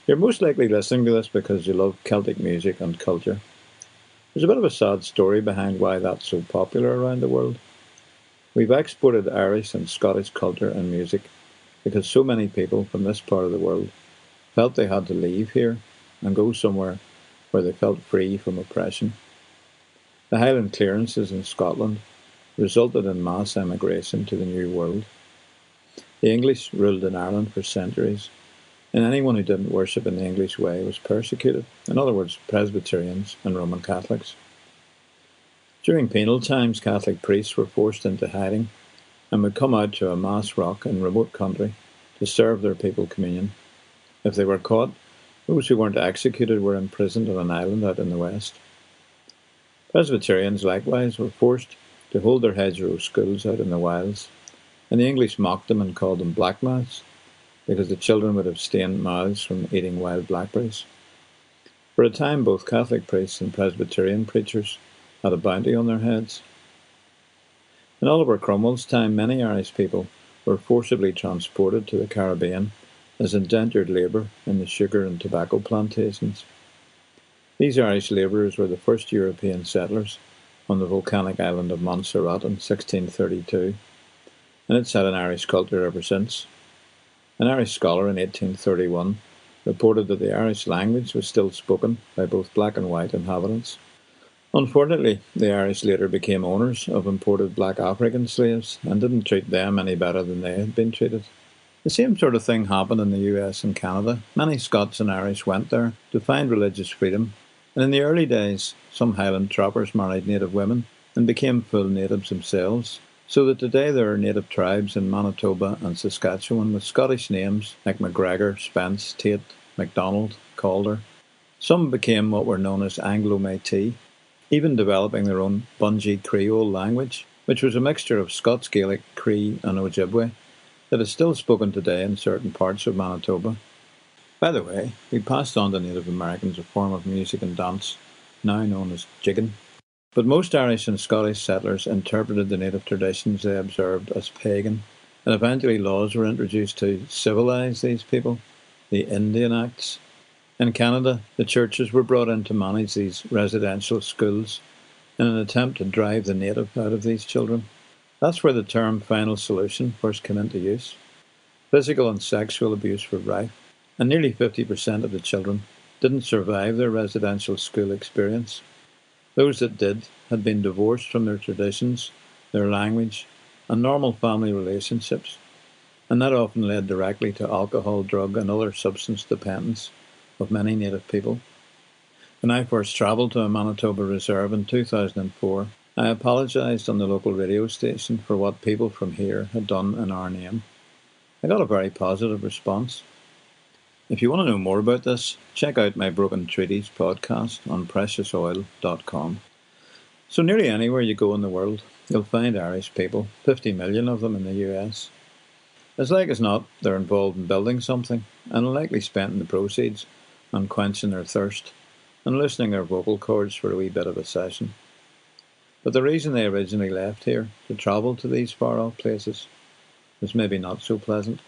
You're most likely listening to this because you love Celtic music and culture. There's a bit of a sad story behind why that's so popular around the world. We've exported Irish and Scottish culture and music because so many people from this part of the world felt they had to leave here and go somewhere where they felt free from oppression. The Highland clearances in Scotland resulted in mass emigration to the New World. The English ruled in Ireland for centuries, and anyone who didn't worship in the English way was persecuted, in other words, Presbyterians and Roman Catholics. During penal times, Catholic priests were forced into hiding and would come out to a mass rock in remote country to serve their people communion. If they were caught, those who weren't executed were imprisoned on an island out in the west. Presbyterians, likewise, were forced to hold their hedgerow schools out in the wilds, and the English mocked them and called them blackmouths, because the children would have stained mouths from eating wild blackberries. For a time, both Catholic priests and Presbyterian preachers had a bounty on their heads. In Oliver Cromwell's time, many Irish people were forcibly transported to the Caribbean as indentured labour in the sugar and tobacco plantations. These Irish labourers were the first European settlers on the volcanic island of Montserrat in 1632, and it's had an Irish culture ever since. An Irish scholar in 1831 reported that the Irish language was still spoken by both black and white inhabitants. Unfortunately, the Irish later became owners of imported black African slaves and didn't treat them any better than they had been treated. The same sort of thing happened in the US and Canada. Many Scots and Irish went there to find religious freedom, and in the early days, some Highland trappers married native women and became full natives themselves, so that today there are native tribes in Manitoba and Saskatchewan with Scottish names like MacGregor, Spence, Tate, MacDonald, Calder. Some became what were known as Anglo-Métis, even developing their own Bungie Creole language, which was a mixture of Scots Gaelic, Cree and Ojibwe, that is still spoken today in certain parts of Manitoba. By the way, we passed on to Native Americans a form of music and dance, now known as jigging. But most Irish and Scottish settlers interpreted the native traditions they observed as pagan, and eventually laws were introduced to civilise these people, the Indian Acts. In Canada, the churches were brought in to manage these residential schools in an attempt to drive the native out of these children. That's where the term final solution first came into use. Physical and sexual abuse were rife, and nearly 50% of the children didn't survive their residential school experience. Those that did had been divorced from their traditions, their language, and normal family relationships, and that often led directly to alcohol, drug, and other substance dependence of many native people. When I first travelled to a Manitoba reserve in 2004, I apologised on the local radio station for what people from here had done in our name. I got a very positive response. If you want to know more about this, check out my Broken Treaties podcast on preciousoil.com. So nearly anywhere you go in the world, you'll find Irish people, 50 million of them in the US. As like as not, they're involved in building something, and likely spending the proceeds on quenching their thirst and loosening their vocal cords for a wee bit of a session. But the reason they originally left here, to travel to these far-off places, was maybe not so pleasant.